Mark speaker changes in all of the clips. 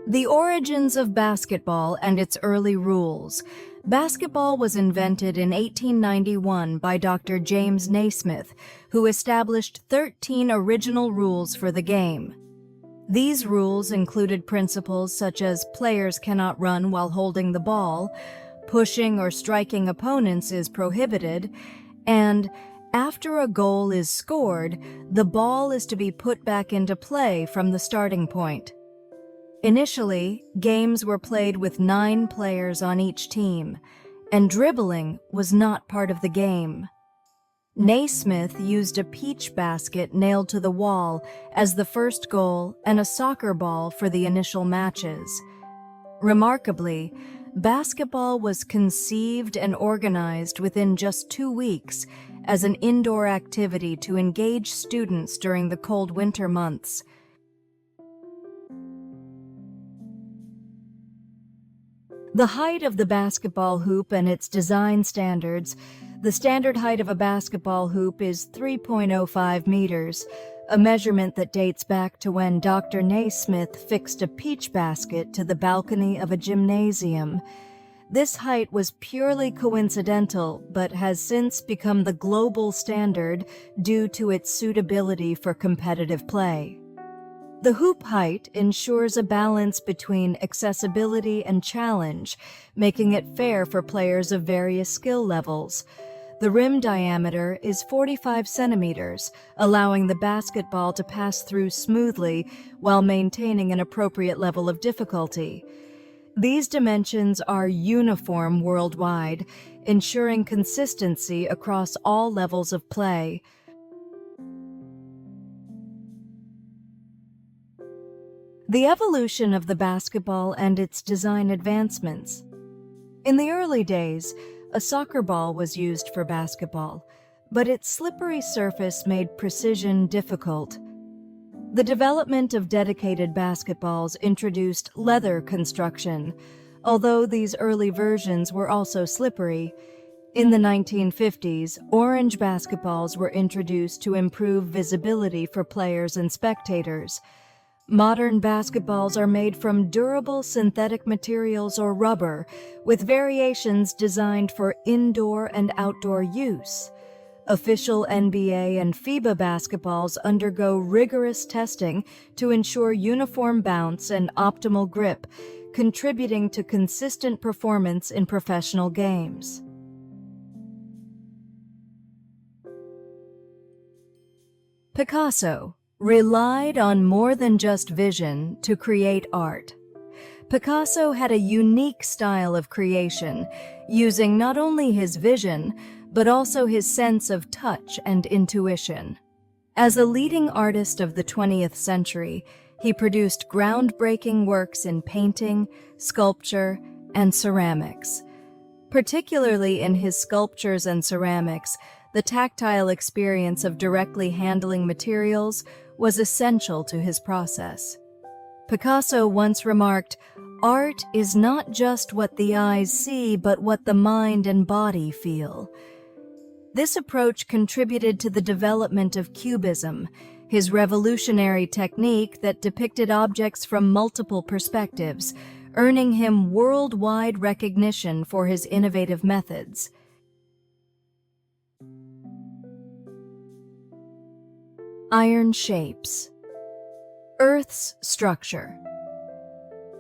Speaker 1: The origins of basketball and its early rules. Basketball was invented in 1891 by Dr. James Naismith, who established 13 original rules for the game. These rules included principles such as players cannot run while holding the ball, pushing or striking opponents is prohibited, and after a goal is scored, the ball is to be put back into play from the starting point. Initially, games were played with 9 players on each team, and dribbling was not part of the game. Naismith used a peach basket nailed to the wall as the first goal and a soccer ball for the initial matches. Remarkably, basketball was conceived and organized within just 2 weeks as an indoor activity to engage students during the cold winter months. The height of the basketball hoop and its design standards. The standard height of a basketball hoop is 3.05 meters, a measurement that dates back to when Dr. Naismith fixed a peach basket to the balcony of a gymnasium. This height was purely coincidental, but has since become the global standard due to its suitability for competitive play. The hoop height ensures a balance between accessibility and challenge, making it fair for players of various skill levels. The rim diameter is 45 centimeters, allowing the basketball to pass through smoothly while maintaining an appropriate level of difficulty. These dimensions are uniform worldwide, ensuring consistency across all levels of play. The evolution of the basketball and its design advancements. In the early days, a soccer ball was used for basketball, but its slippery surface made precision difficult. The development of dedicated basketballs introduced leather construction, although these early versions were also slippery. In the 1950s, orange basketballs were introduced to improve visibility for players and spectators. Modern basketballs are made from durable synthetic materials or rubber, with variations designed for indoor and outdoor use. Official NBA and FIBA basketballs undergo rigorous testing to ensure uniform bounce and optimal grip, contributing to consistent performance in professional games. Picasso relied on more than just vision to create art. Picasso had a unique style of creation, using not only his vision, but also his sense of touch and intuition. As a leading artist of the 20th century, he produced groundbreaking works in painting, sculpture, and ceramics. Particularly in his sculptures and ceramics, the tactile experience of directly handling materials was essential to his process. Picasso once remarked, "Art is not just what the eyes see, but what the mind and body feel." This approach contributed to the development of Cubism, his revolutionary technique that depicted objects from multiple perspectives, earning him worldwide recognition for his innovative methods. Iron shapes. Earth's structure.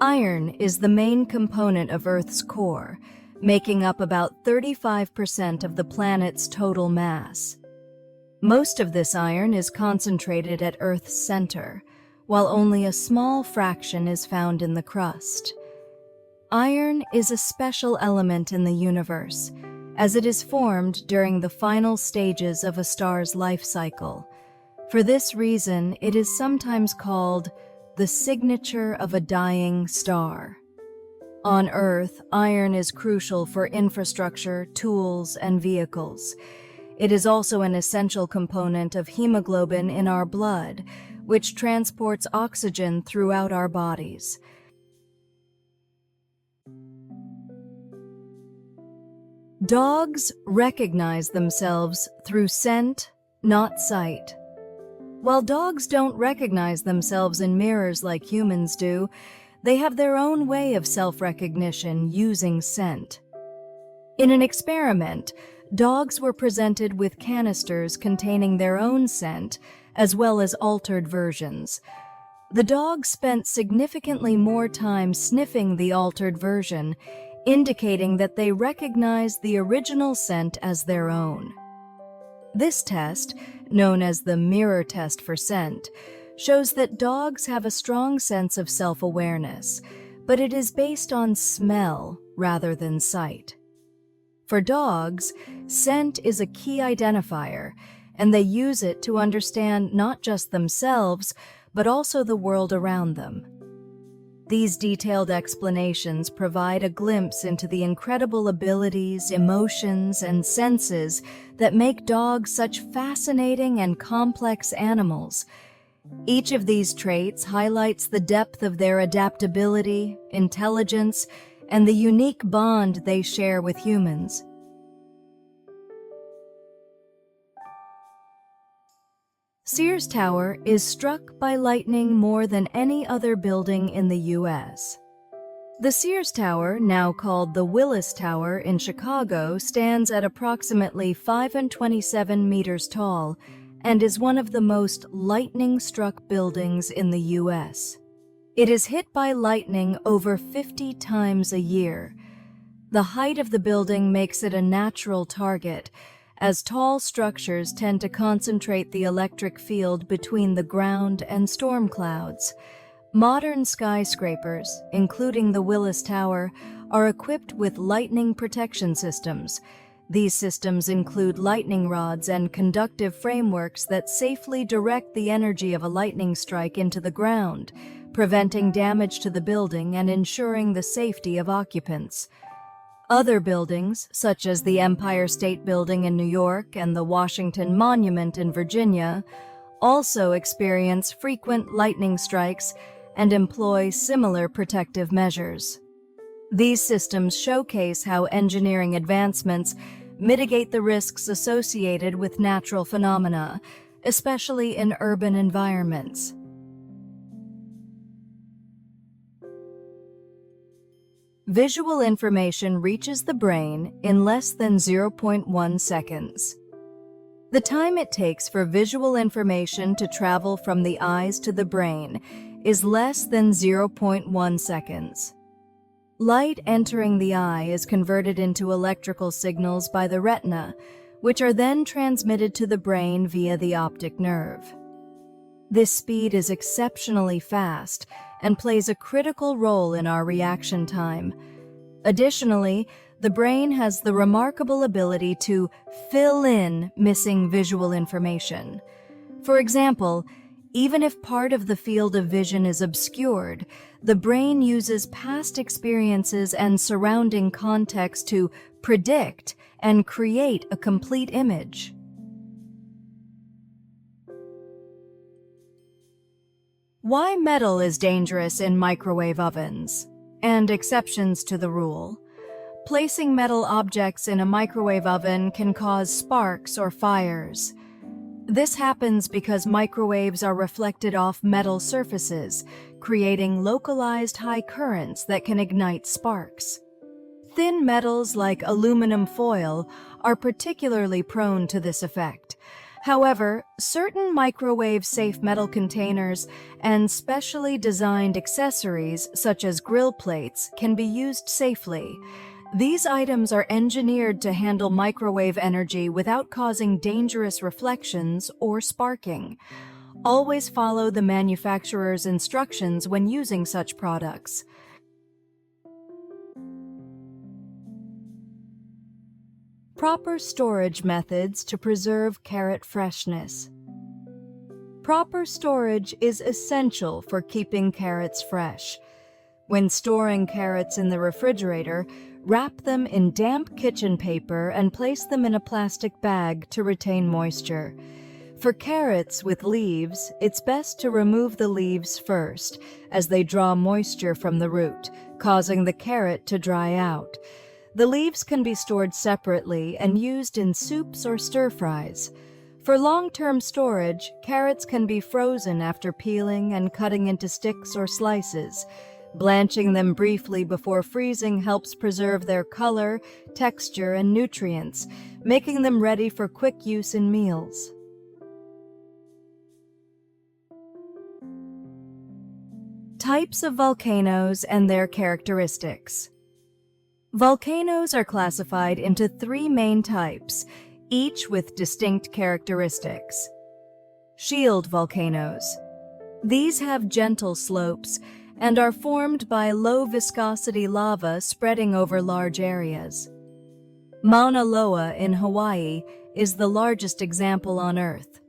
Speaker 1: Iron is the main component of Earth's core, making up about 35% of the planet's total mass. Most of this iron is concentrated at Earth's center, while only a small fraction is found in the crust. Iron is a special element in the universe, as it is formed during the final stages of a star's life cycle. For this reason, it is sometimes called the signature of a dying star. On Earth, iron is crucial for infrastructure, tools, and vehicles. It is also an essential component of hemoglobin in our blood, which transports oxygen throughout our bodies. Dogs recognize themselves through scent, not sight. While dogs don't recognize themselves in mirrors like humans do, They have their own way of self-recognition using scent. In an experiment, dogs were presented with canisters containing their own scent, as well as altered versions. The dogs spent significantly more time sniffing the altered version, indicating that they recognized the original scent as their own. This test, known as the mirror test for scent, shows that dogs have a strong sense of self-awareness, but it is based on smell rather than sight. For dogs, scent is a key identifier, and they use it to understand not just themselves, but also the world around them. These detailed explanations provide a glimpse into the incredible abilities, emotions, and senses that make dogs such fascinating and complex animals. Each of these traits highlights the depth of their adaptability, intelligence, and the unique bond they share with humans. Sears Tower is struck by lightning more than any other building in the U.S. The Sears Tower, now called the Willis Tower in Chicago, stands at approximately 527 meters tall and is one of the most lightning-struck buildings in the U.S. It is hit by lightning over 50 times a year. The height of the building makes it a natural target, as tall structures tend to concentrate the electric field between the ground and storm clouds. Modern skyscrapers, including the Willis Tower, are equipped with lightning protection systems. These systems include lightning rods and conductive frameworks that safely direct the energy of a lightning strike into the ground, preventing damage to the building and ensuring the safety of occupants. Other buildings, such as the Empire State Building in New York and the Washington Monument in Virginia, also experience frequent lightning strikes and employ similar protective measures. These systems showcase how engineering advancements mitigate the risks associated with natural phenomena, especially in urban environments. Visual information reaches the brain in less than 0.1 seconds. The time it takes for visual information to travel from the eyes to the brain is less than 0.1 seconds. Light entering the eye is converted into electrical signals by the retina, which are then transmitted to the brain via the optic nerve. This speed is exceptionally fast and plays a critical role in our reaction time. Additionally, the brain has the remarkable ability to fill in missing visual information. For example, even if part of the field of vision is obscured, the brain uses past experiences and surrounding context to predict and create a complete image. Why metal is dangerous in microwave ovens, and exceptions to the rule. Placing metal objects in a microwave oven can cause sparks or fires. This happens because microwaves are reflected off metal surfaces, creating localized high currents that can ignite sparks. Thin metals like aluminum foil are particularly prone to this effect. However, certain microwave-safe metal containers and specially designed accessories, such as grill plates, can be used safely. These items are engineered to handle microwave energy without causing dangerous reflections or sparking. Always follow the manufacturer's instructions when using such products. Proper storage methods to preserve carrot freshness. Proper storage is essential for keeping carrots fresh. When storing carrots in the refrigerator, wrap them in damp kitchen paper and place them in a plastic bag to retain moisture. For carrots with leaves, it's best to remove the leaves first, as they draw moisture from the root, causing the carrot to dry out. The leaves can be stored separately and used in soups or stir-fries. For long-term storage, carrots can be frozen after peeling and cutting into sticks or slices. Blanching them briefly before freezing helps preserve their color, texture, and nutrients, making them ready for quick use in meals. Types of volcanoes and their characteristics. Volcanoes are classified into three main types, each with distinct characteristics. Shield volcanoes. These have gentle slopes and are formed by low-viscosity lava spreading over large areas. Mauna Loa in Hawaii is the largest example on Earth.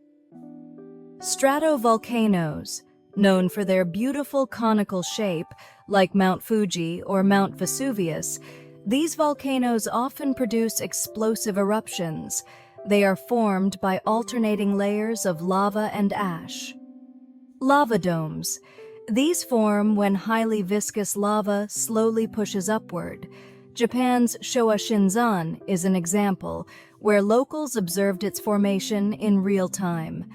Speaker 1: Stratovolcanoes, known for their beautiful conical shape, like Mount Fuji or Mount Vesuvius, these volcanoes often produce explosive eruptions. They are formed by alternating layers of lava and ash. Lava domes. These form when highly viscous lava slowly pushes upward. Japan's Showa Shinzan is an example, where locals observed its formation in real time.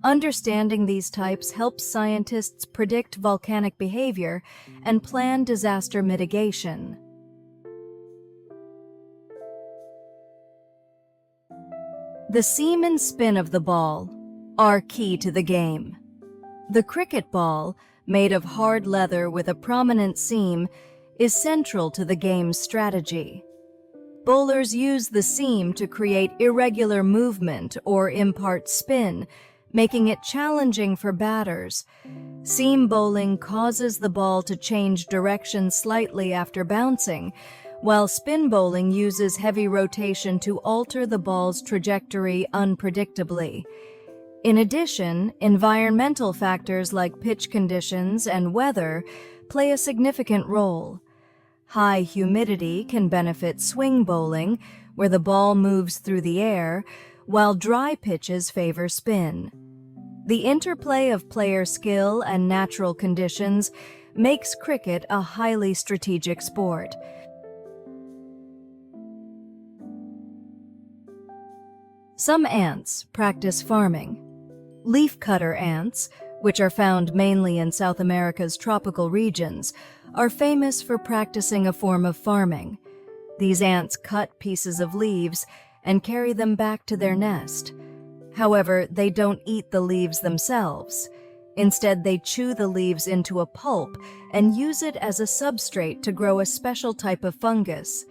Speaker 1: Understanding these types helps scientists predict volcanic behavior and plan disaster mitigation. The seam and spin of the ball are key to the game. The cricket ball, made of hard leather with a prominent seam, is central to the game's strategy. Bowlers use the seam to create irregular movement or impart spin, making it challenging for batters. Seam bowling causes the ball to change direction slightly after bouncing, while spin bowling uses heavy rotation to alter the ball's trajectory unpredictably. In addition, environmental factors like pitch conditions and weather play a significant role. High humidity can benefit swing bowling, where the ball moves through the air, while dry pitches favor spin. The interplay of player skill and natural conditions makes cricket a highly strategic sport. Some ants practice farming. Leafcutter ants, which are found mainly in South America's tropical regions, are famous for practicing a form of farming. These ants cut pieces of leaves and carry them back to their nest. However, they don't eat the leaves themselves. Instead, they chew the leaves into a pulp and use it as a substrate to grow a special type of fungus.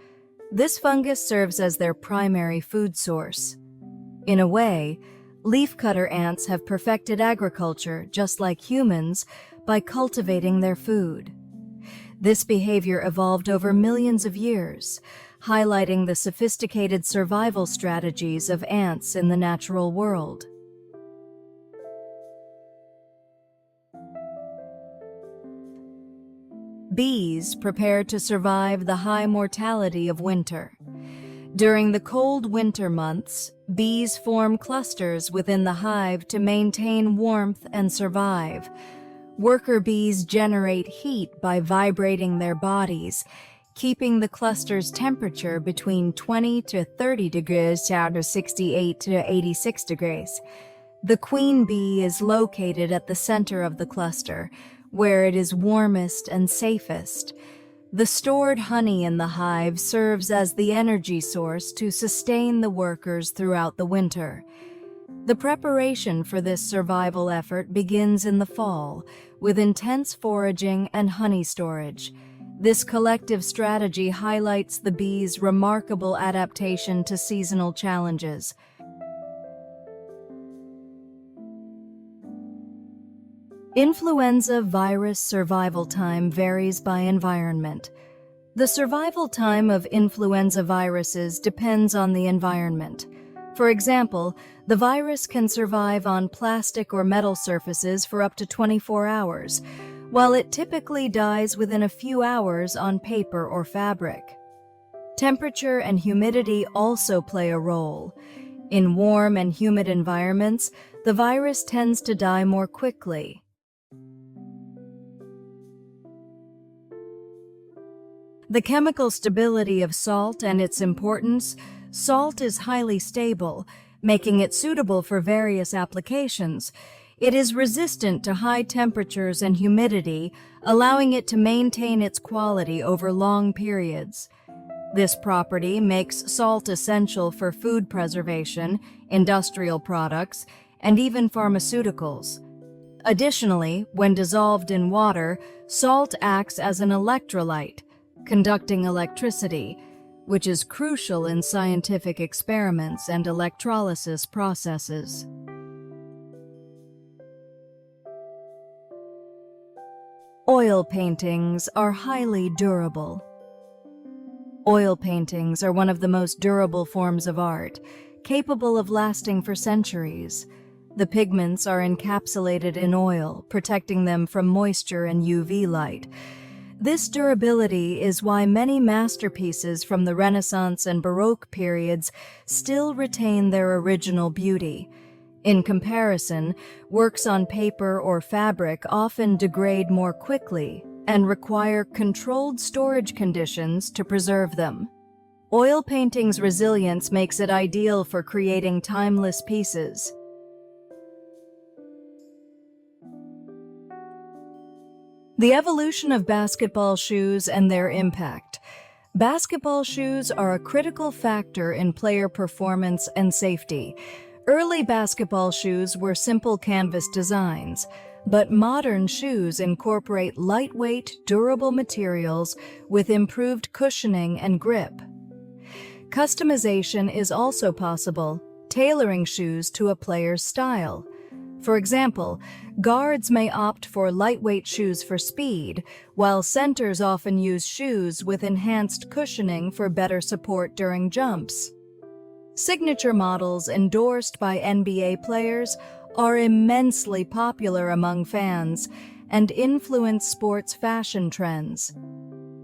Speaker 1: This fungus serves as their primary food source. In a way, leafcutter ants have perfected agriculture, just like humans, by cultivating their food. This behavior evolved over millions of years, highlighting the sophisticated survival strategies of ants in the natural world. Bees prepare to survive the high mortality of winter. During the cold winter months, bees form clusters within the hive to maintain warmth and survive. Worker bees generate heat by vibrating their bodies, keeping the cluster's temperature between 20 to 30 degrees down to 68 to 86 degrees. The queen bee is located at the center of the cluster, where it is warmest and safest. The stored honey in the hive serves as the energy source to sustain the workers throughout the winter. The preparation for this survival effort begins in the fall, with intense foraging and honey storage. This collective strategy highlights the bees' remarkable adaptation to seasonal challenges. Influenza virus survival time varies by environment. The survival time of influenza viruses depends on the environment. For example, the virus can survive on plastic or metal surfaces for up to 24 hours, while it typically dies within a few hours on paper or fabric. Temperature and humidity also play a role. In warm and humid environments, the virus tends to die more quickly. The chemical stability of salt and its importance. Salt is highly stable, making it suitable for various applications. It is resistant to high temperatures and humidity, allowing it to maintain its quality over long periods. This property makes salt essential for food preservation, industrial products, and even pharmaceuticals. Additionally, when dissolved in water, salt acts as an electrolyte, conducting electricity, which is crucial in scientific experiments and electrolysis processes. Oil paintings are highly durable. Oil paintings are one of the most durable forms of art, capable of lasting for centuries. The pigments are encapsulated in oil, protecting them from moisture and UV light. This durability is why many masterpieces from the Renaissance and Baroque periods still retain their original beauty. In comparison, works on paper or fabric often degrade more quickly and require controlled storage conditions to preserve them. Oil painting's resilience makes it ideal for creating timeless pieces. The evolution of basketball shoes and their impact. Basketball shoes are a critical factor in player performance and safety. Early basketball shoes were simple canvas designs, but modern shoes incorporate lightweight, durable materials with improved cushioning and grip. Customization is also possible, tailoring shoes to a player's style. For example, guards may opt for lightweight shoes for speed, while centers often use shoes with enhanced cushioning for better support during jumps. Signature models endorsed by NBA players are immensely popular among fans and influence sports fashion trends.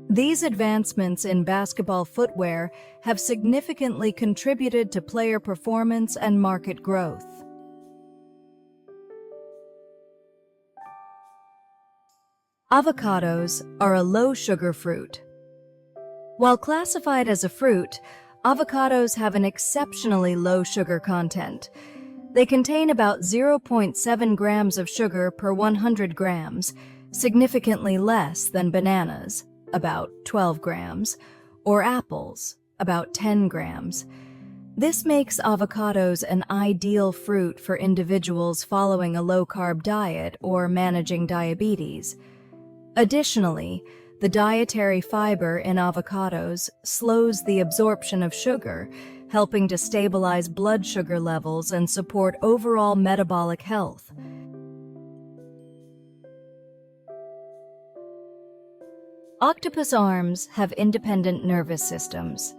Speaker 1: These advancements in basketball footwear have significantly contributed to player performance and market growth. Avocados are a low-sugar fruit. While classified as a fruit, avocados have an exceptionally low sugar content. They contain about 0.7 grams of sugar per 100 grams, significantly less than bananas, about 12 grams, or apples, about 10 grams. This makes avocados an ideal fruit for individuals following a low-carb diet or managing diabetes. Additionally, the dietary fiber in avocados slows the absorption of sugar, helping to stabilize blood sugar levels and support overall metabolic health. Octopus arms have independent nervous systems.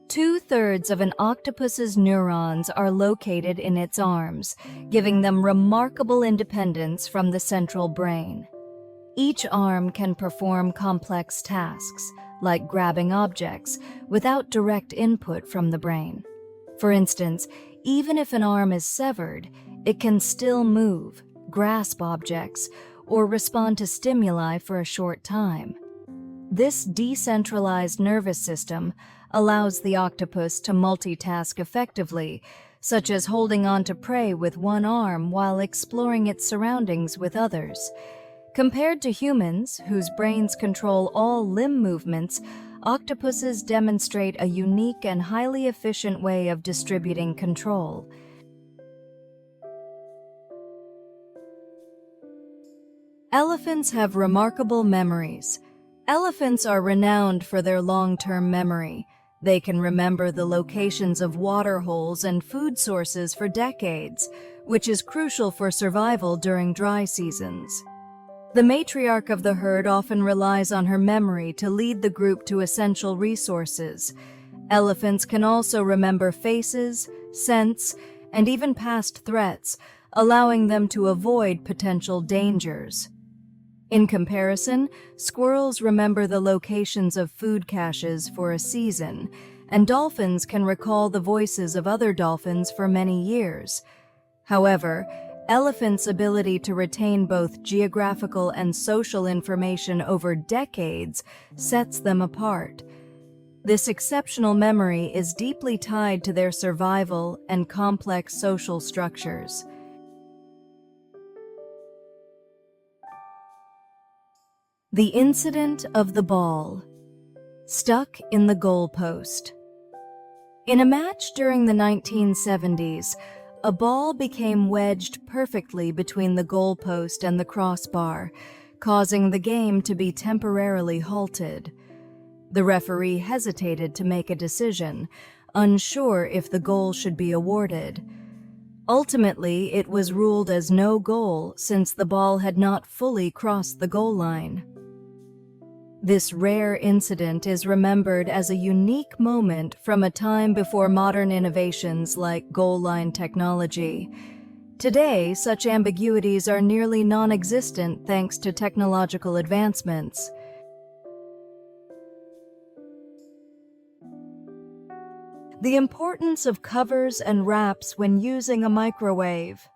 Speaker 1: 2/3 of an octopus's neurons are located in its arms, giving them remarkable independence from the central brain. Each arm can perform complex tasks, like grabbing objects, without direct input from the brain. For instance, even if an arm is severed, it can still move, grasp objects, or respond to stimuli for a short time. This decentralized nervous system allows the octopus to multitask effectively, such as holding on to prey with one arm while exploring its surroundings with others. Compared to humans, whose brains control all limb movements, octopuses demonstrate a unique and highly efficient way of distributing control. Elephants have remarkable memories. Elephants are renowned for their long-term memory. They can remember the locations of water holes and food sources for decades, which is crucial for survival during dry seasons. The matriarch of the herd often relies on her memory to lead the group to essential resources. Elephants can also remember faces, scents, and even past threats, allowing them to avoid potential dangers. In comparison, squirrels remember the locations of food caches for a season, and dolphins can recall the voices of other dolphins for many years. However, elephants' ability to retain both geographical and social information over decades sets them apart. This exceptional memory is deeply tied to their survival and complex social structures. The incident of the ball. Stuck in the goalpost. In a match during the 1970s, a ball became wedged perfectly between the goalpost and the crossbar, causing the game to be temporarily halted. The referee hesitated to make a decision, unsure if the goal should be awarded. Ultimately, it was ruled as no goal since the ball had not fully crossed the goal line. This rare incident is remembered as a unique moment from a time before modern innovations like goal line technology. Today, such ambiguities are nearly non-existent thanks to technological advancements. The importance of covers and wraps when using a microwave.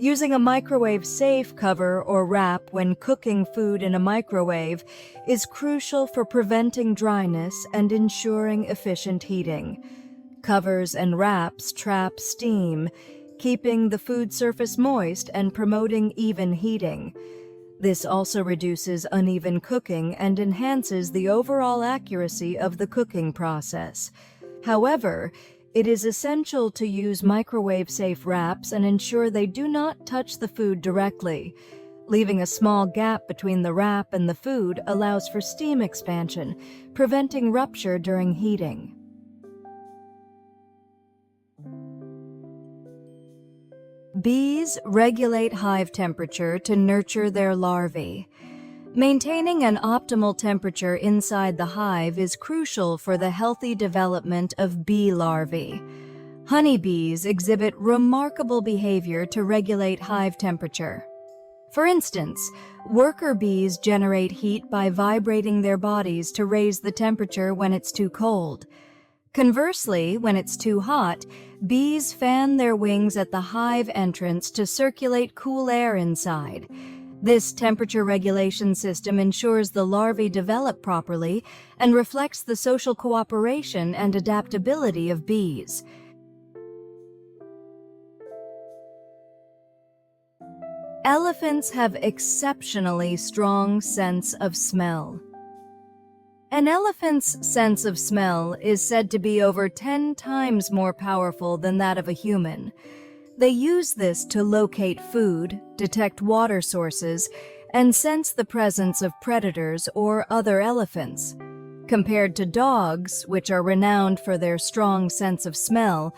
Speaker 1: Using a microwave-safe cover or wrap when cooking food in a microwave is crucial for preventing dryness and ensuring efficient heating. Covers and wraps trap steam, keeping the food surface moist and promoting even heating. This also reduces uneven cooking and enhances the overall accuracy of the cooking process. However, it is essential to use microwave-safe wraps and ensure they do not touch the food directly. Leaving a small gap between the wrap and the food allows for steam expansion, preventing rupture during heating. Bees regulate hive temperature to nurture their larvae. Maintaining an optimal temperature inside the hive is crucial for the healthy development of bee larvae. Honeybees exhibit remarkable behavior to regulate hive temperature. For instance, worker bees generate heat by vibrating their bodies to raise the temperature when it's too cold. Conversely, when it's too hot, bees fan their wings at the hive entrance to circulate cool air inside. This temperature regulation system ensures the larvae develop properly and reflects the social cooperation and adaptability of bees. Elephants have exceptionally strong sense of smell. An elephant's sense of smell is said to be over 10 times more powerful than that of a human. They use this to locate food, detect water sources, and sense the presence of predators or other elephants. Compared to dogs, which are renowned for their strong sense of smell,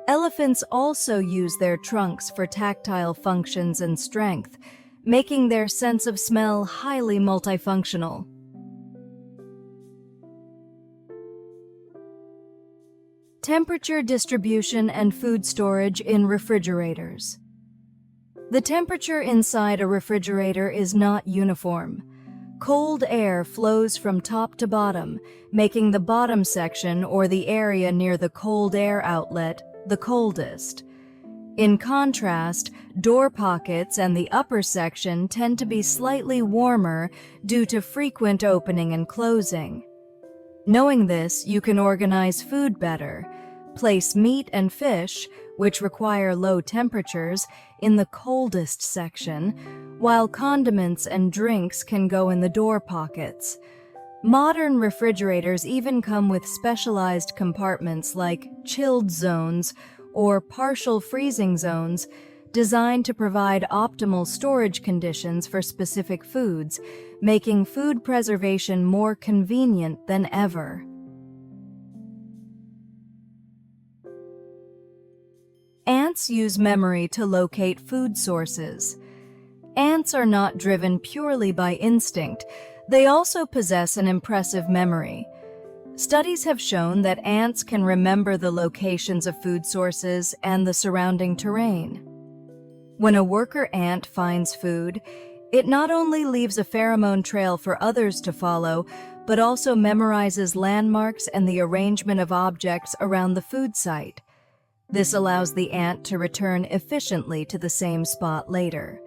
Speaker 1: elephants also use their trunks for tactile functions and strength, making their sense of smell highly multifunctional. Temperature distribution and food storage in refrigerators. The temperature inside a refrigerator is not uniform. Cold air flows from top to bottom, making the bottom section or the area near the cold air outlet the coldest. In contrast, door pockets and the upper section tend to be slightly warmer due to frequent opening and closing. Knowing this, you can organize food better. Place meat and fish, which require low temperatures, in the coldest section, while condiments and drinks can go in the door pockets. Modern refrigerators even come with specialized compartments like chilled zones or partial freezing zones designed to provide optimal storage conditions for specific foods, making food preservation more convenient than ever. Ants use memory to locate food sources. Ants are not driven purely by instinct. They also possess an impressive memory. Studies have shown that ants can remember the locations of food sources and the surrounding terrain. When a worker ant finds food, it not only leaves a pheromone trail for others to follow, but also memorizes landmarks and the arrangement of objects around the food site. This allows the ant to return efficiently to the same spot later.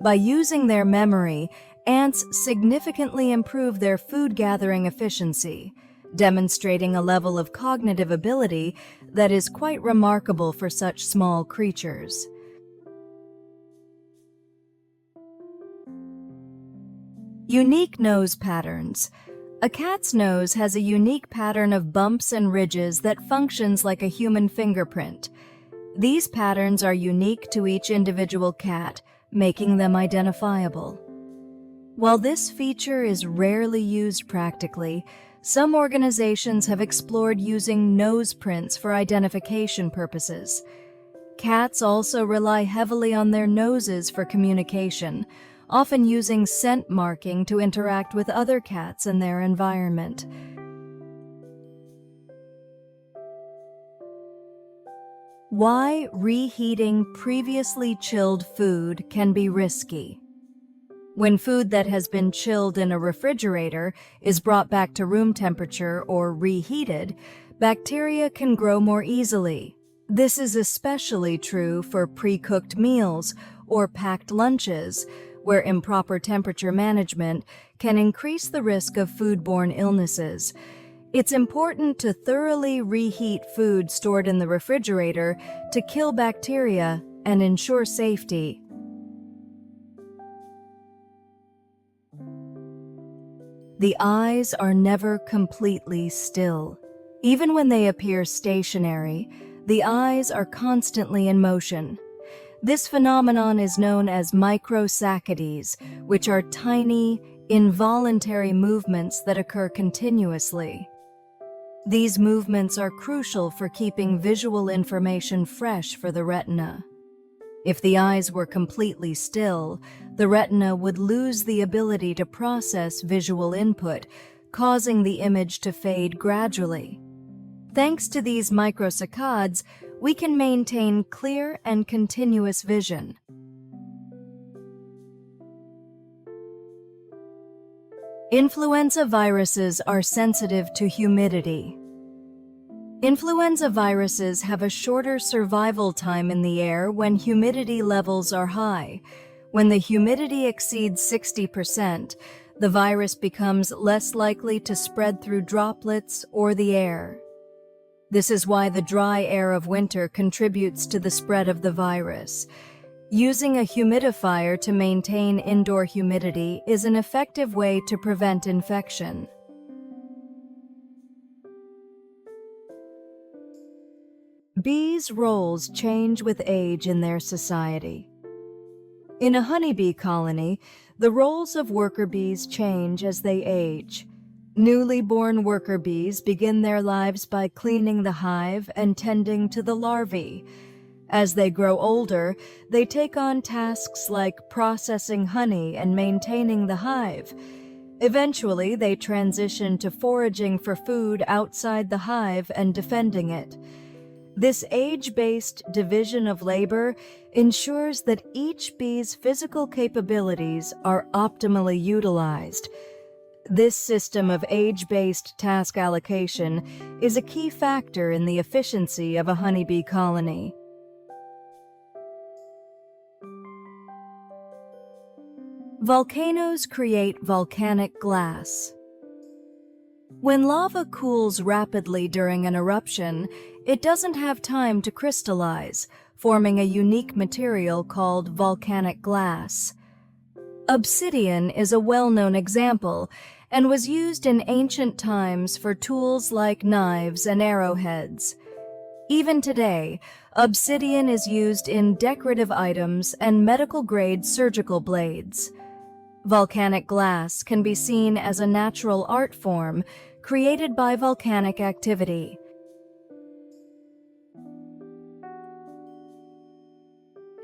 Speaker 1: By using their memory, ants significantly improve their food-gathering efficiency, demonstrating a level of cognitive ability that is quite remarkable for such small creatures. Unique nose patterns. A cat's nose has a unique pattern of bumps and ridges that functions like a human fingerprint. These patterns are unique to each individual cat, making them identifiable. While this feature is rarely used practically, some organizations have explored using nose prints for identification purposes. Cats also rely heavily on their noses for communication, often using scent marking to interact with other cats in their environment. Why reheating previously chilled food can be risky. When food that has been chilled in a refrigerator is brought back to room temperature or reheated, bacteria can grow more easily. This is especially true for pre-cooked meals or packed lunches, where improper temperature management can increase the risk of foodborne illnesses. It's important to thoroughly reheat food stored in the refrigerator to kill bacteria and ensure safety. The eyes are never completely still. Even when they appear stationary, the eyes are constantly in motion. This phenomenon is known as microsaccades, which are tiny, involuntary movements that occur continuously. These movements are crucial for keeping visual information fresh for the retina. If the eyes were completely still, the retina would lose the ability to process visual input, causing the image to fade gradually. Thanks to these microsaccades, we can maintain clear and continuous vision. Influenza viruses are sensitive to humidity. Influenza viruses have a shorter survival time in the air when humidity levels are high. When the humidity exceeds 60%, the virus becomes less likely to spread through droplets or the air. This is why the dry air of winter contributes to the spread of the virus. Using a humidifier to maintain indoor humidity is an effective way to prevent infection. Bees' roles change with age in their society. In a honeybee colony, the roles of worker bees change as they age. Newly born worker bees begin their lives by cleaning the hive and tending to the larvae. As they grow older, they take on tasks like processing honey and maintaining the hive. Eventually, they transition to foraging for food outside the hive and defending it. This age-based division of labor ensures that each bee's physical capabilities are optimally utilized. This system of age-based task allocation is a key factor in the efficiency of a honeybee colony. Volcanoes create volcanic glass. When lava cools rapidly during an eruption, it doesn't have time to crystallize, forming a unique material called volcanic glass. Obsidian is a well-known example and was used in ancient times for tools like knives and arrowheads. Even today, obsidian is used in decorative items and medical-grade surgical blades. Volcanic glass can be seen as a natural art form created by volcanic activity.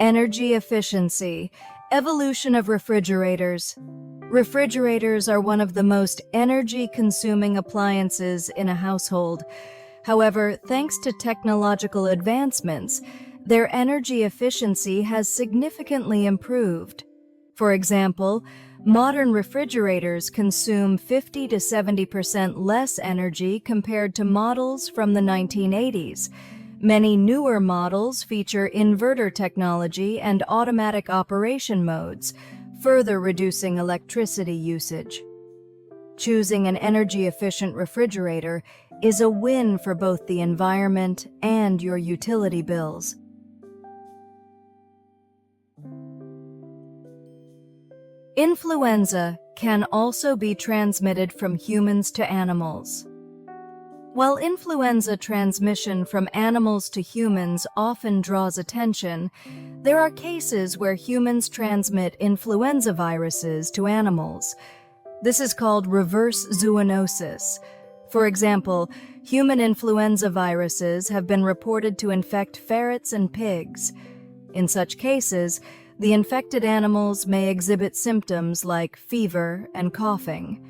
Speaker 1: Energy efficiency. Evolution of refrigerators. Refrigerators are one of the most energy-consuming appliances in a household. However, thanks to technological advancements, their energy efficiency has significantly improved. For example, modern refrigerators consume 50 to 70% less energy compared to models from the 1980s. Many newer models feature inverter technology and automatic operation modes, further reducing electricity usage. Choosing an energy-efficient refrigerator is a win for both the environment and your utility bills. Influenza can also be transmitted from humans to animals. While influenza transmission from animals to humans often draws attention, there are cases where humans transmit influenza viruses to animals. This is called reverse zoonosis. For example, human influenza viruses have been reported to infect ferrets and pigs. In such cases, the infected animals may exhibit symptoms like fever and coughing.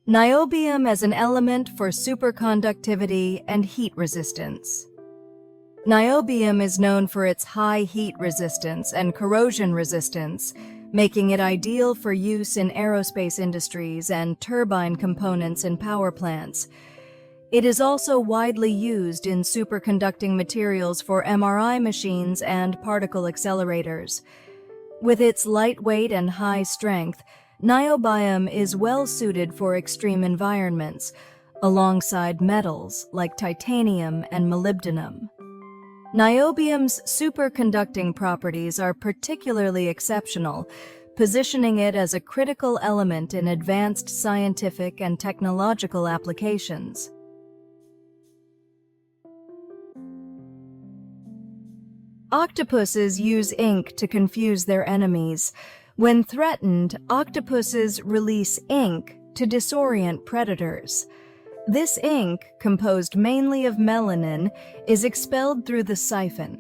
Speaker 1: Niobium as an element for superconductivity and heat resistance. Niobium is known for its high heat resistance and corrosion resistance, making it ideal for use in aerospace industries and turbine components in power plants. It is also widely used in superconducting materials for MRI machines and particle accelerators. With its lightweight and high strength, niobium is well suited for extreme environments, alongside metals like titanium and molybdenum. Niobium's superconducting properties are particularly exceptional, positioning it as a critical element in advanced scientific and technological applications. Octopuses use ink to confuse their enemies. When threatened, octopuses release ink to disorient predators. This ink, composed mainly of melanin, is expelled through the siphon.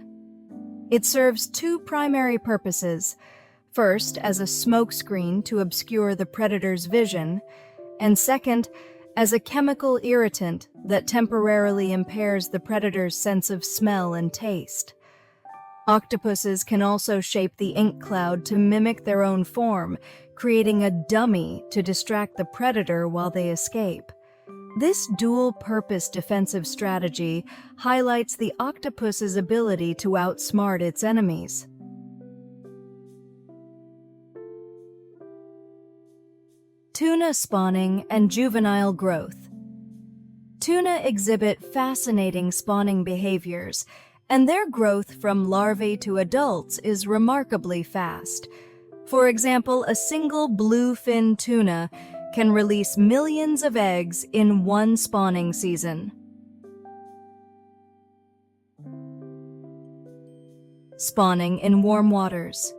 Speaker 1: It serves two primary purposes: first, as a smokescreen to obscure the predator's vision, and second, as a chemical irritant that temporarily impairs the predator's sense of smell and taste. Octopuses can also shape the ink cloud to mimic their own form, creating a dummy to distract the predator while they escape. This dual-purpose defensive strategy highlights the octopus's ability to outsmart its enemies. Tuna spawning and juvenile growth. Tuna exhibit fascinating spawning behaviors, and their growth from larvae to adults is remarkably fast. For example, a single bluefin tuna can release millions of eggs in one spawning season. Spawning in warm waters.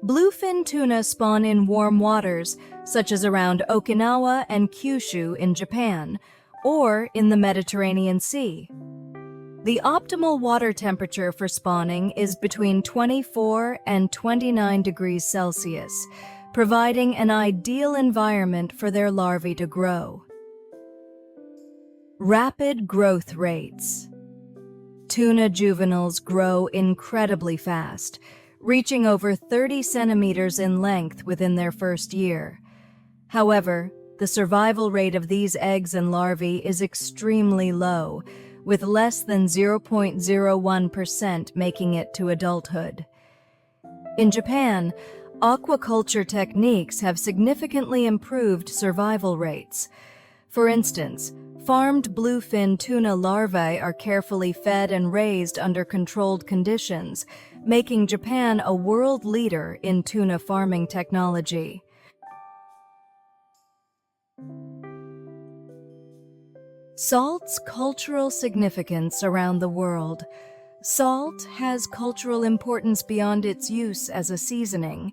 Speaker 1: Bluefin tuna spawn in warm waters, such as around Okinawa and Kyushu in Japan, or in the Mediterranean Sea. The optimal water temperature for spawning is between 24 and 29 degrees Celsius, providing an ideal environment for their larvae to grow. Rapid growth rates. Tuna juveniles grow incredibly fast, reaching over 30 centimeters in length within their first year. However, the survival rate of these eggs and larvae is extremely low, with less than 0.01% making it to adulthood. In Japan, aquaculture techniques have significantly improved survival rates. For instance, farmed bluefin tuna larvae are carefully fed and raised under controlled conditions, making Japan a world leader in tuna farming technology. Salt's cultural significance around the world. Salt has cultural importance beyond its use as a seasoning.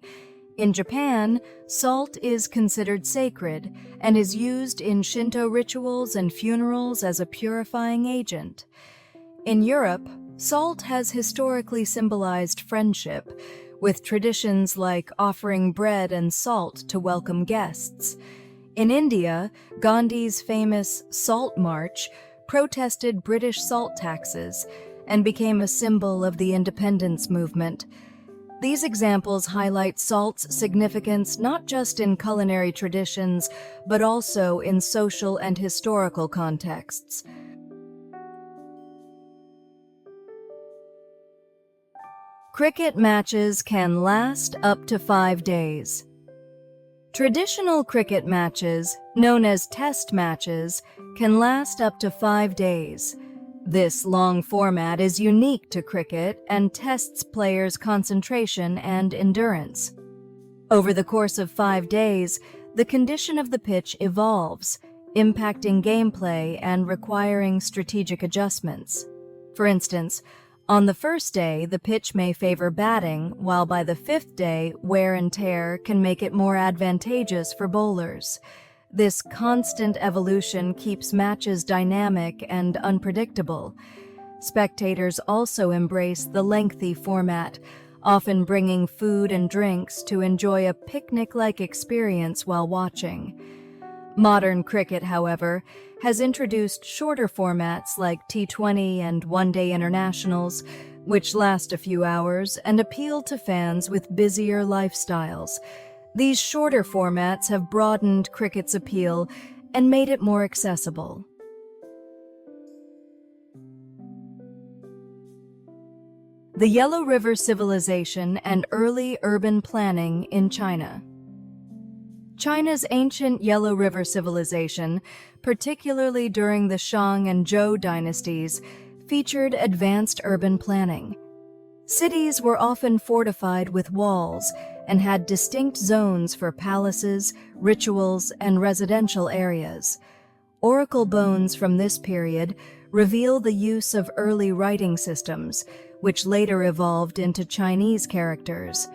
Speaker 1: In Japan, salt is considered sacred and is used in Shinto rituals and funerals as a purifying agent. In Europe, salt has historically symbolized friendship, with traditions like offering bread and salt to welcome guests. In India, Gandhi's famous Salt March protested British salt taxes and became a symbol of the independence movement. These examples highlight salt's significance not just in culinary traditions, but also in social and historical contexts. Cricket matches can last up to 5 days. Traditional cricket matches, known as test matches, can last up to 5 days. This long format is unique to cricket and tests players' concentration and endurance. Over the course of 5 days, the condition of the pitch evolves, impacting gameplay and requiring strategic adjustments. For instance, on the first day, the pitch may favor batting, while by the 5th day, wear and tear can make it more advantageous for bowlers. This constant evolution keeps matches dynamic and unpredictable. Spectators also embrace the lengthy format, often bringing food and drinks to enjoy a picnic-like experience while watching. Modern cricket, however, has introduced shorter formats like T20 and one-day internationals, which last a few hours and appeal to fans with busier lifestyles. These shorter formats have broadened cricket's appeal and made it more accessible. The Yellow River Civilization and Early Urban Planning in China. China's ancient Yellow River Civilization, particularly during the Shang and Zhou dynasties, featured advanced urban planning. Cities were often fortified with walls and had distinct zones for palaces, rituals, and residential areas. Oracle bones from this period reveal the use of early writing systems, which later evolved into Chinese characters.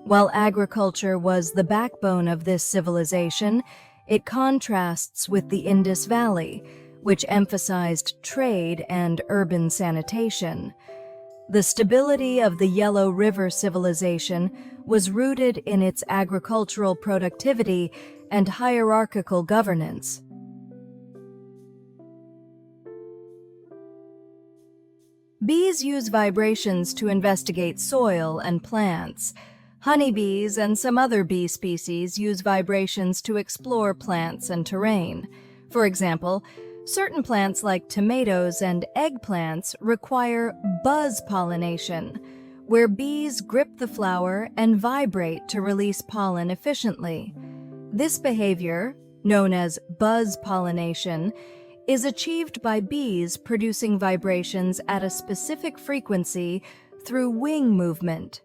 Speaker 1: While agriculture was the backbone of this civilization, it contrasts with the Indus Valley, which emphasized trade and urban sanitation. The stability of the Yellow River Civilization was rooted in its agricultural productivity and hierarchical governance. Bees use vibrations to investigate soil and plants. Honeybees and some other bee species use vibrations to explore plants and terrain. For example, certain plants like tomatoes and eggplants require buzz pollination, where bees grip the flower and vibrate to release pollen efficiently. This behavior, known as buzz pollination, is achieved by bees producing vibrations at a specific frequency through wing movement.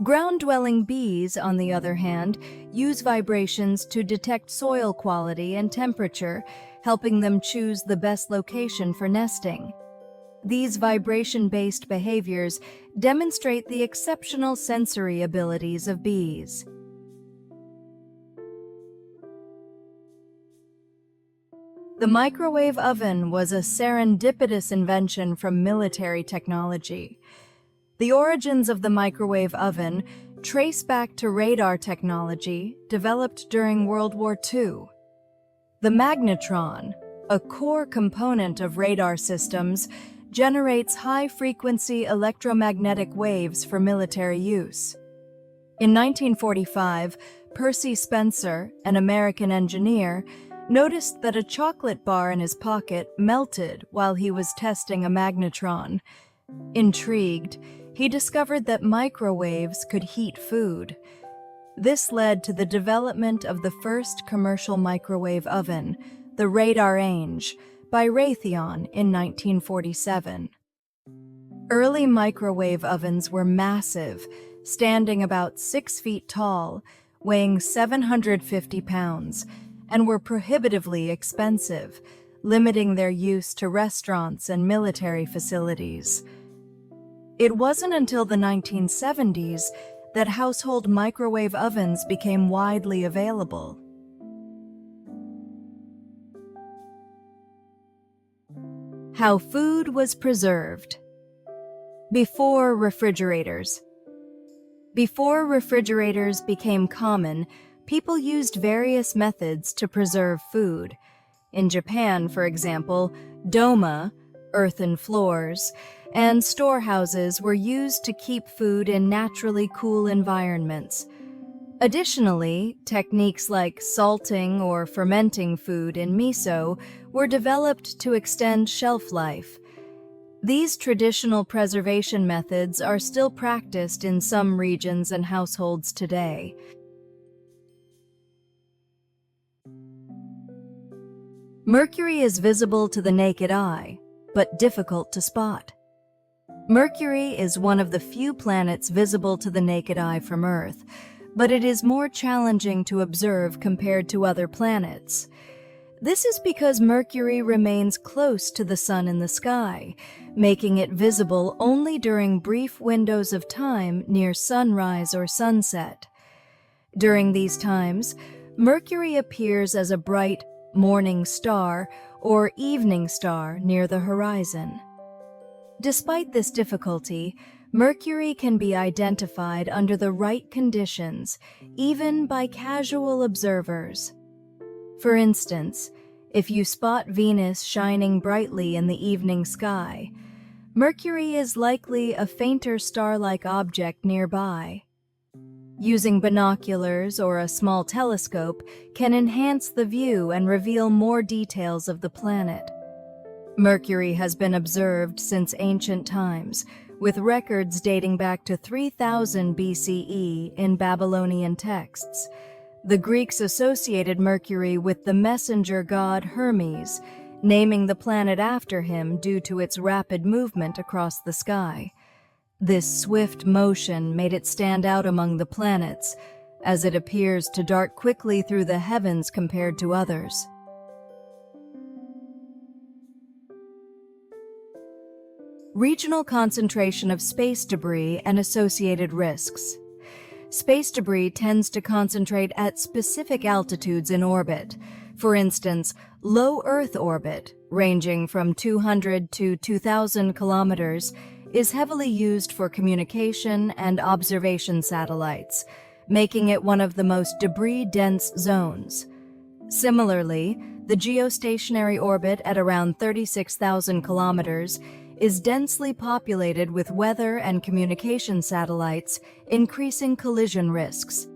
Speaker 1: Ground-dwelling bees, on the other hand, use vibrations to detect soil quality and temperature, helping them choose the best location for nesting. These vibration-based behaviors demonstrate the exceptional sensory abilities of bees. The microwave oven was a serendipitous invention from military technology. The origins of the microwave oven trace back to radar technology developed during World War II. The magnetron, a core component of radar systems, generates high-frequency electromagnetic waves for military use. In 1945, Percy Spencer, an American engineer, noticed that a chocolate bar in his pocket melted while he was testing a magnetron. Intrigued, he discovered that microwaves could heat food. This led to the development of the first commercial microwave oven, the Radarange, by Raytheon in 1947. Early microwave ovens were massive, standing about 6 feet tall, weighing 750 pounds, and were prohibitively expensive, limiting their use to restaurants and military facilities. It wasn't until the 1970s that household microwave ovens became widely available. How food was preserved. Before refrigerators. Before refrigerators became common, people used various methods to preserve food. In Japan, for example, doma, earthen floors, and storehouses were used to keep food in naturally cool environments. Additionally, techniques like salting or fermenting food in miso were developed to extend shelf life. These traditional preservation methods are still practiced in some regions and households today. Mercury is visible to the naked eye. but difficult to spot. Mercury is one of the few planets visible to the naked eye from Earth, but it is more challenging to observe compared to other planets. This is because Mercury remains close to the Sun in the sky, making it visible only during brief windows of time near sunrise or sunset. During these times, Mercury appears as a bright morning star or evening star near the horizon. Despite this difficulty, Mercury can be identified under the right conditions, even by casual observers. For instance, if you spot Venus shining brightly in the evening sky, Mercury is likely a fainter star-like object nearby. Using binoculars or a small telescope can enhance the view and reveal more details of the planet. Mercury has been observed since ancient times, with records dating back to 3000 BCE in Babylonian texts. The Greeks associated Mercury with the messenger god Hermes, naming the planet after him due to its rapid movement across the sky. This swift motion made it stand out among the planets, as it appears to dart quickly through the heavens compared to others. Regional concentration of space debris and associated risks. Space debris tends to concentrate at specific altitudes in orbit. For instance, low Earth orbit, ranging from 200 to 2,000 kilometers, is heavily used for communication and observation satellites, making it one of the most debris-dense zones. Similarly, the geostationary orbit at around 36,000 kilometers is densely populated with weather and communication satellites, increasing collision risks.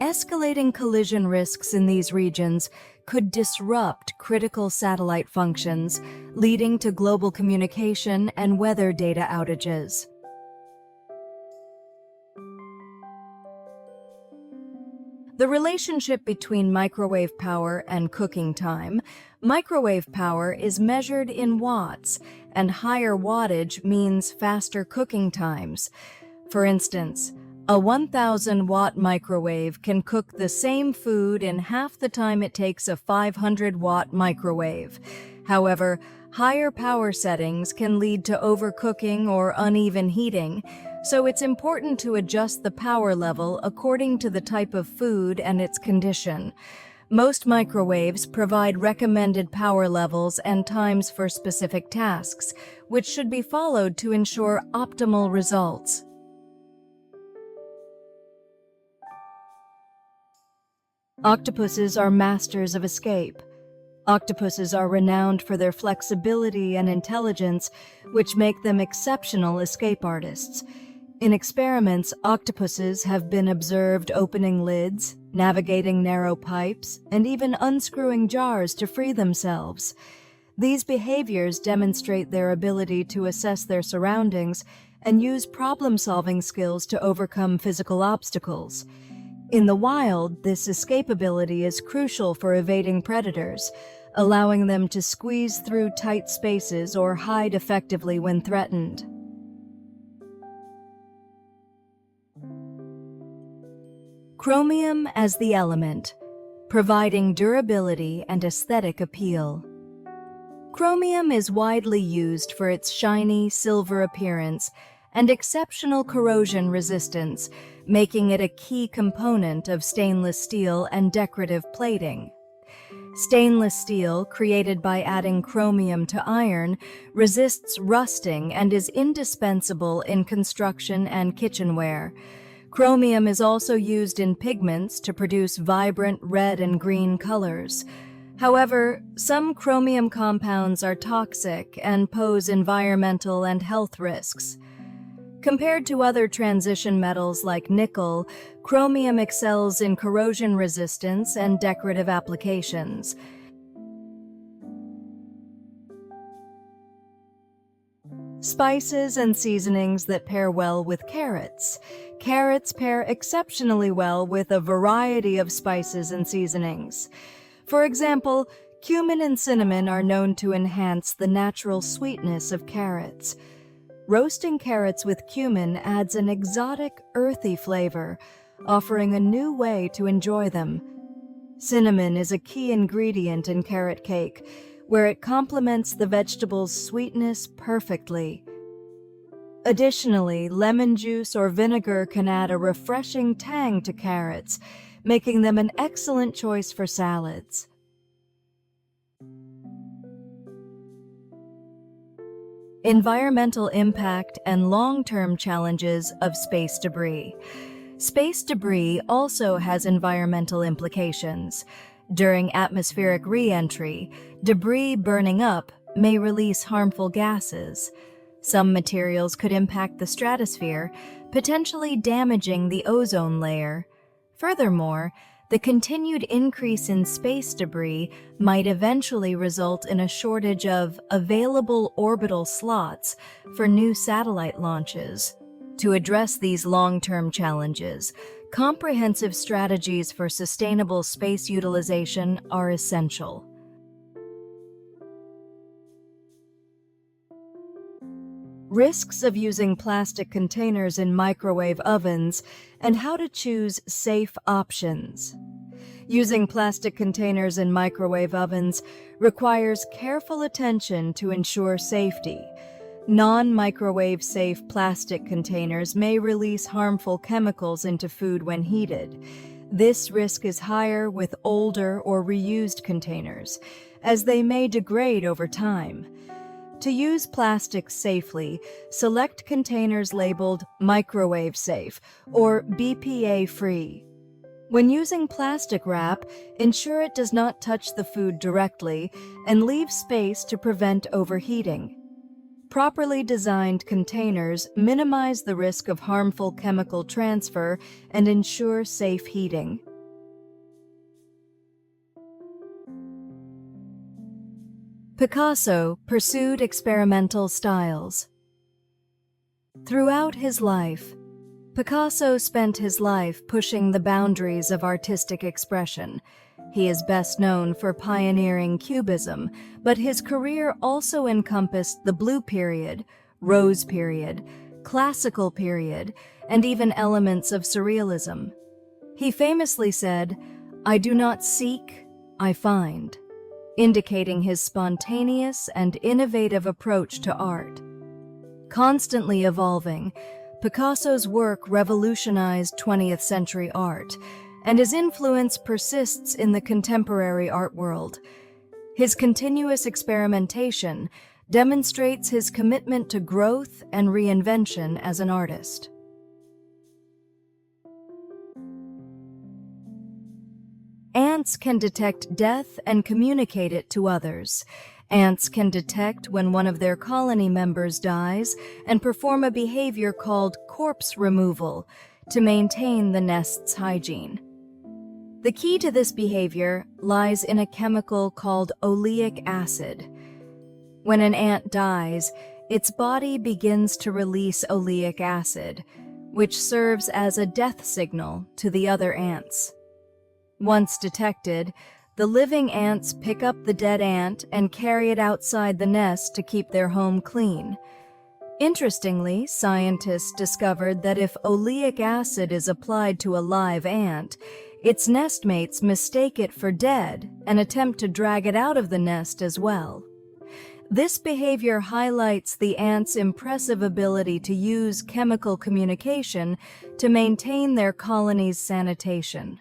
Speaker 1: Escalating collision risks in these regions could disrupt critical satellite functions, leading to global communication and weather data outages. The relationship between microwave power and cooking time. Microwave power is measured in watts, and higher wattage means faster cooking times. For instance, a 1,000-watt microwave can cook the same food in half the time it takes a 500-watt microwave. However, higher power settings can lead to overcooking or uneven heating, so it's important to adjust the power level according to the type of food and its condition. Most microwaves provide recommended power levels and times for specific tasks, which should be followed to ensure optimal results. Octopuses are masters of escape. Octopuses are renowned for their flexibility and intelligence, which make them exceptional escape artists. In experiments, octopuses have been observed opening lids, navigating narrow pipes, and even unscrewing jars to free themselves. These behaviors demonstrate their ability to assess their surroundings and use problem-solving skills to overcome physical obstacles. In the wild, this escapability is crucial for evading predators, allowing them to squeeze through tight spaces or hide effectively when threatened. Chromium as the element, providing durability and aesthetic appeal. Chromium is widely used for its shiny silver appearance and exceptional corrosion resistance, making it a key component of stainless steel and decorative plating. Stainless steel, created by adding chromium to iron, resists rusting and is indispensable in construction and kitchenware. Chromium is also used in pigments to produce vibrant red and green colors. However, some chromium compounds are toxic and pose environmental and health risks. Compared to other transition metals like nickel, chromium excels in corrosion resistance and decorative applications. Spices and seasonings that pair well with carrots. Carrots pair exceptionally well with a variety of spices and seasonings. For example, Cumin and cinnamon are known to enhance the natural sweetness of carrots. Roasting carrots with cumin adds an exotic, earthy flavor, offering a new way to enjoy them. Cinnamon is a key ingredient in carrot cake, where it complements the vegetable's sweetness perfectly. Additionally, lemon juice or vinegar can add a refreshing tang to carrots, making them an excellent choice for salads. Environmental impact and long-term challenges of space debris. Space debris also has environmental implications. During atmospheric re-entry, debris burning up may release harmful gases. Some materials could impact the stratosphere, potentially damaging the ozone layer. Furthermore, the continued increase in space debris might eventually result in a shortage of available orbital slots for new satellite launches. To address these long-term challenges, comprehensive strategies for sustainable space utilization are essential. Risks of using plastic containers in microwave ovens and how to choose safe options. Using plastic containers in microwave ovens requires careful attention to ensure safety. Non-microwave safe plastic containers may release harmful chemicals into food when heated. This risk is higher with older or reused containers, as they may degrade over time. To use plastics safely, select containers labeled microwave safe or BPA free. When using plastic wrap, ensure it does not touch the food directly and leave space to prevent overheating. Properly designed containers minimize the risk of harmful chemical transfer and ensure safe heating. Picasso pursued experimental styles. Throughout his life, Picasso spent his life pushing the boundaries of artistic expression. He is best known for pioneering Cubism, but his career also encompassed the Blue Period, Rose Period, Classical Period, and even elements of Surrealism. He famously said, "I do not seek, I find," indicating his spontaneous and innovative approach to art. Constantly evolving, Picasso's work revolutionized 20th century art, and his influence persists in the contemporary art world. His continuous experimentation demonstrates his commitment to growth and reinvention as an artist. Ants can detect death and communicate it to others. Ants can detect when one of their colony members dies and perform a behavior called corpse removal to maintain the nest's hygiene. The key to this behavior lies in a chemical called oleic acid. When an ant dies, its body begins to release oleic acid, which serves as a death signal to the other ants. Once detected, the living ants pick up the dead ant and carry it outside the nest to keep their home clean. Interestingly, scientists discovered that if oleic acid is applied to a live ant, its nestmates mistake it for dead and attempt to drag it out of the nest as well. This behavior highlights the ants' impressive ability to use chemical communication to maintain their colony's sanitation.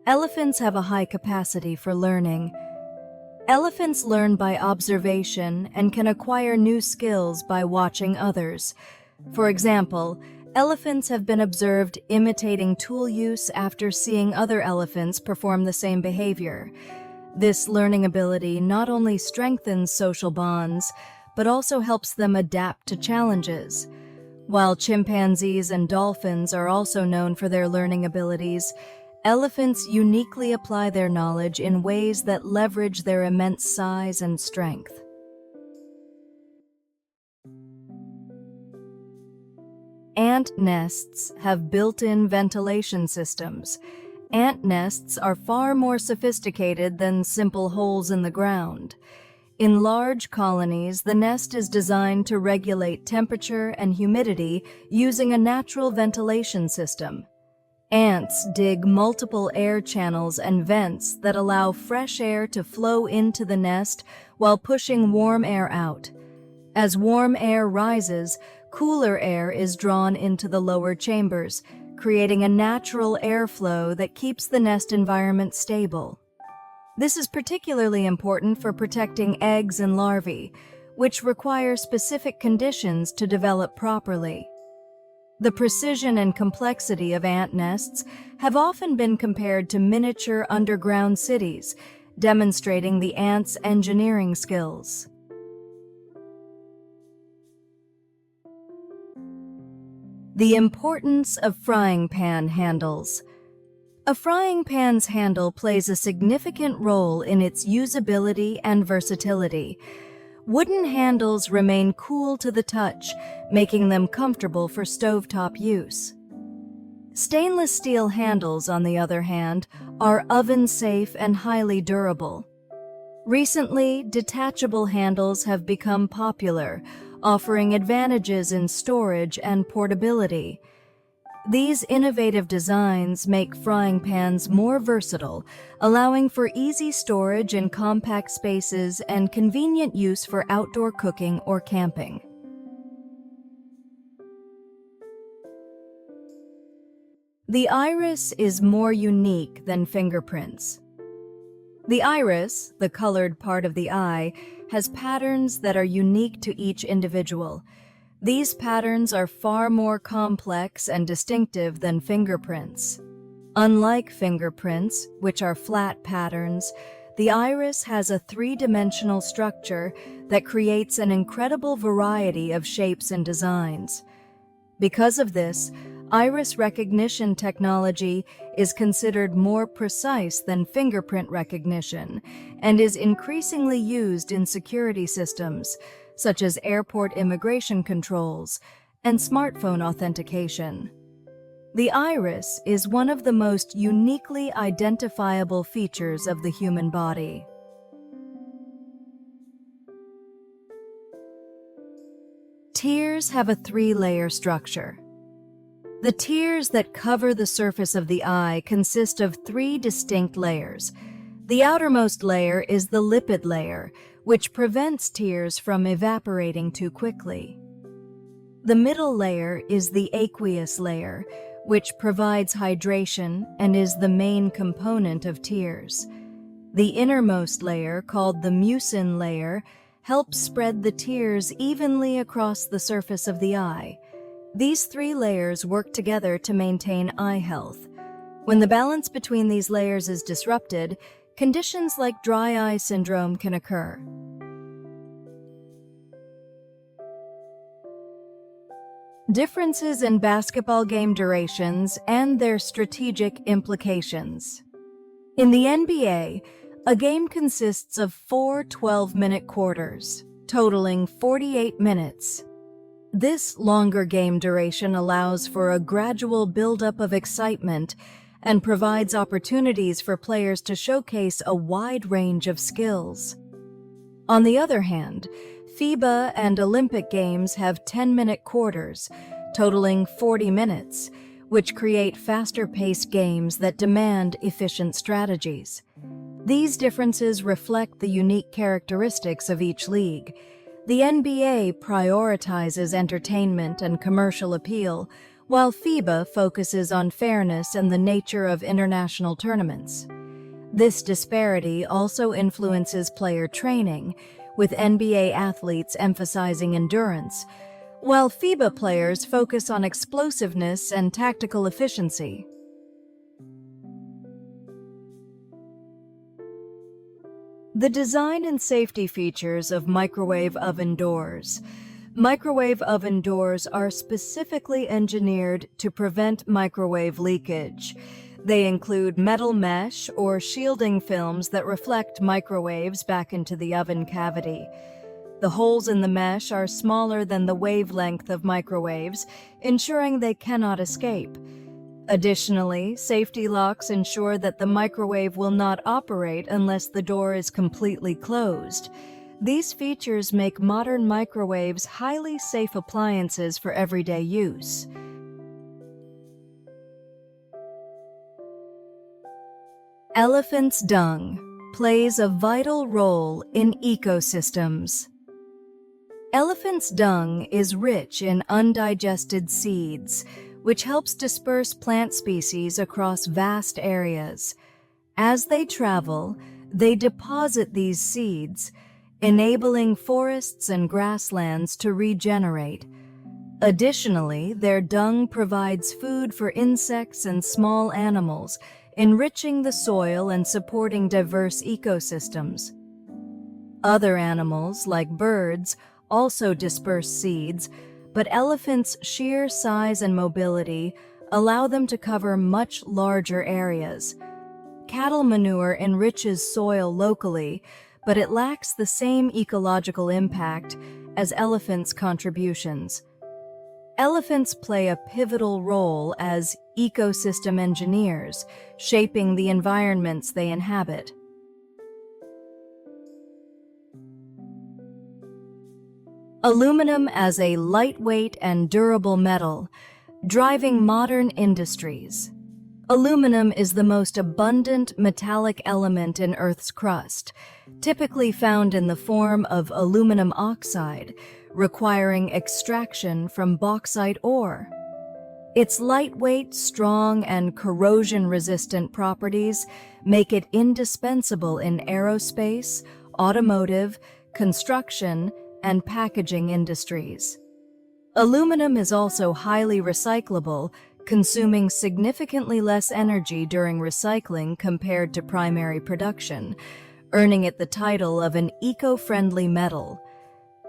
Speaker 1: Elephants have a high capacity for learning. Elephants learn by observation and can acquire new skills by watching others. For example, elephants have been observed imitating tool use after seeing other elephants perform the same behavior. This learning ability not only strengthens social bonds, but also helps them adapt to challenges. While chimpanzees and dolphins are also known for their learning abilities, elephants uniquely apply their knowledge in ways that leverage their immense size and strength. Ant nests have built-in ventilation systems. Ant nests are far more sophisticated than simple holes in the ground. In large colonies, the nest is designed to regulate temperature and humidity using a natural ventilation system. Ants dig multiple air channels and vents that allow fresh air to flow into the nest while pushing warm air out. As warm air rises, cooler air is drawn into the lower chambers, creating a natural airflow that keeps the nest environment stable. This is particularly important for protecting eggs and larvae, which require specific conditions to develop properly. The precision and complexity of ant nests have often been compared to miniature underground cities, demonstrating the ants' engineering skills. The importance of frying pan handles. A frying pan's handle plays a significant role in its usability and versatility. Wooden handles remain cool to the touch, making them comfortable for stovetop use. Stainless steel handles, on the other hand, are oven-safe and highly durable. Recently, detachable handles have become popular, offering advantages in storage and portability. These innovative designs make frying pans more versatile, allowing for easy storage in compact spaces and convenient use for outdoor cooking or camping. The iris is more unique than fingerprints. The iris, the colored part of the eye, has patterns that are unique to each individual. These patterns are far more complex and distinctive than fingerprints. Unlike fingerprints, which are flat patterns, the iris has a three-dimensional structure that creates an incredible variety of shapes and designs. Because of this, iris recognition technology is considered more precise than fingerprint recognition and is increasingly used in security systems, such as airport immigration controls and smartphone authentication. The iris is one of the most uniquely identifiable features of the human body. Tears have a three-layer structure. The tears that cover the surface of the eye consist of three distinct layers. The outermost layer is the lipid layer, which prevents tears from evaporating too quickly. The middle layer is the aqueous layer, which provides hydration and is the main component of tears. The innermost layer, called the mucin layer, helps spread the tears evenly across the surface of the eye. These three layers work together to maintain eye health. When the balance between these layers is disrupted, conditions like dry eye syndrome can occur. Differences in basketball game durations and their strategic implications. In the NBA, a game consists of 4 12-minute quarters, totaling 48 minutes. This longer game duration allows for a gradual buildup of excitement and provides opportunities for players to showcase a wide range of skills. On the other hand, FIBA and Olympic Games have 10-minute quarters, totaling 40 minutes, which create faster-paced games that demand efficient strategies. These differences reflect the unique characteristics of each league. The NBA prioritizes entertainment and commercial appeal, while FIBA focuses on fairness and the nature of international tournaments. This disparity also influences player training, with NBA athletes emphasizing endurance, while FIBA players focus on explosiveness and tactical efficiency. The design and safety features of microwave oven doors. Microwave oven doors are specifically engineered to prevent microwave leakage. They include metal mesh or shielding films that reflect microwaves back into the oven cavity. The holes in the mesh are smaller than the wavelength of microwaves, ensuring they cannot escape. Additionally, safety locks ensure that the microwave will not operate unless the door is completely closed. These features make modern microwaves highly safe appliances for everyday use. Elephant's dung plays a vital role in ecosystems. Elephant's dung is rich in undigested seeds, which helps disperse plant species across vast areas. As they travel, they deposit these seeds, enabling forests and grasslands to regenerate. Additionally, their dung provides food for insects and small animals, enriching the soil and supporting diverse ecosystems. Other animals, like birds, also disperse seeds, but elephants' sheer size and mobility allow them to cover much larger areas. Cattle manure enriches soil locally, but it lacks the same ecological impact as elephants' contributions. Elephants play a pivotal role as ecosystem engineers, shaping the environments they inhabit. Aluminum as a lightweight and durable metal, driving modern industries. Aluminum is the most abundant metallic element in Earth's crust, typically found in the form of aluminum oxide, requiring extraction from bauxite ore. Its lightweight, strong, and corrosion-resistant properties make it indispensable in aerospace, automotive, construction, and packaging industries. Aluminum is also highly recyclable, consuming significantly less energy during recycling compared to primary production, earning it the title of an eco-friendly metal.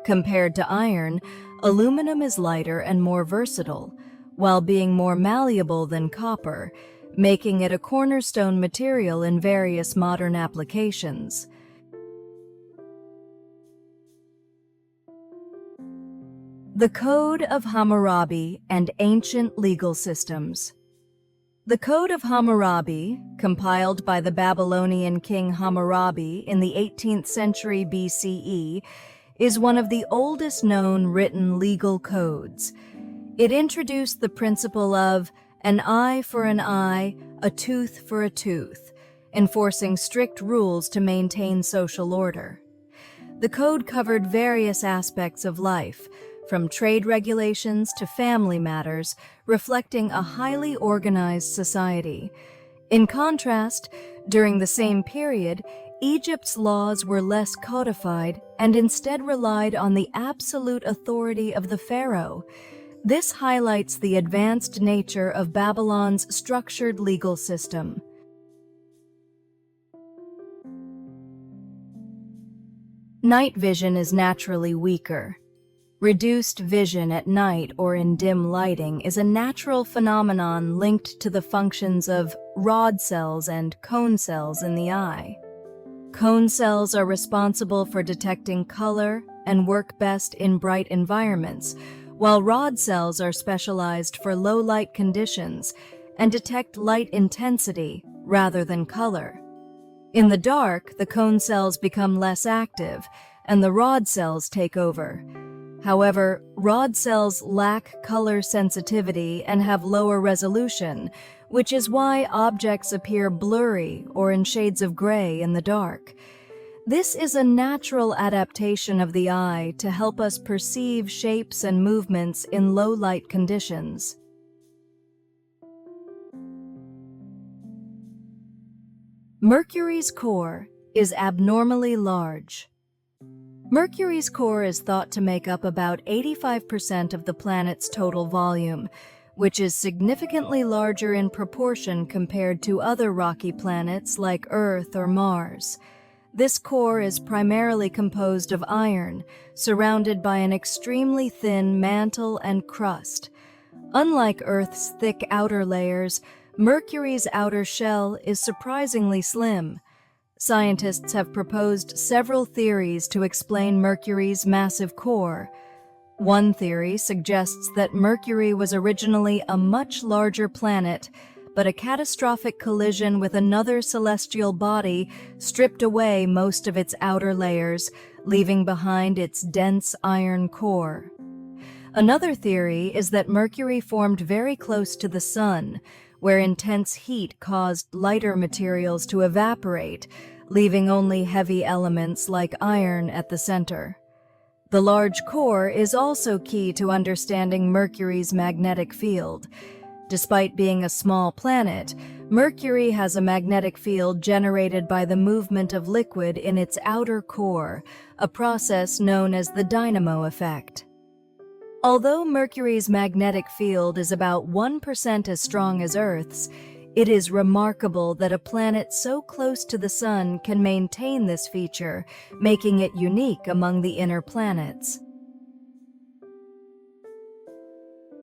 Speaker 1: Compared to iron, aluminum is lighter and more versatile, while being more malleable than copper, making it a cornerstone material in various modern applications. The Code of Hammurabi and Ancient Legal Systems. The Code of Hammurabi, compiled by the Babylonian king Hammurabi in the 18th century BCE, is one of the oldest known written legal codes. It introduced the principle of an eye for an eye, a tooth for a tooth, enforcing strict rules to maintain social order. The code covered various aspects of life, from trade regulations to family matters, reflecting a highly organized society. In contrast, during the same period, Egypt's laws were less codified and instead relied on the absolute authority of the pharaoh. This highlights the advanced nature of Babylon's structured legal system. Night vision is naturally weaker. Reduced vision at night or in dim lighting is a natural phenomenon linked to the functions of rod cells and cone cells in the eye. Cone cells are responsible for detecting color and work best in bright environments, while rod cells are specialized for low light conditions and detect light intensity rather than color. In the dark, the cone cells become less active and the rod cells take over. However, rod cells lack color sensitivity and have lower resolution, which is why objects appear blurry or in shades of gray in the dark. This is a natural adaptation of the eye to help us perceive shapes and movements in low light conditions. Mercury's core is abnormally large. Mercury's core is thought to make up about 85% of the planet's total volume, which is significantly larger in proportion compared to other rocky planets like Earth or Mars. This core is primarily composed of iron, surrounded by an extremely thin mantle and crust. Unlike Earth's thick outer layers, Mercury's outer shell is surprisingly slim. Scientists have proposed several theories to explain Mercury's massive core. One theory suggests that Mercury was originally a much larger planet, but a catastrophic collision with another celestial body stripped away most of its outer layers, leaving behind its dense iron core. Another theory is that Mercury formed very close to the Sun, where intense heat caused lighter materials to evaporate, leaving only heavy elements like iron at the center. The large core is also key to understanding Mercury's magnetic field. Despite being a small planet, Mercury has a magnetic field generated by the movement of liquid in its outer core, a process known as the dynamo effect. Although Mercury's magnetic field is about 1% as strong as Earth's, it is remarkable that a planet so close to the Sun can maintain this feature, making it unique among the inner planets.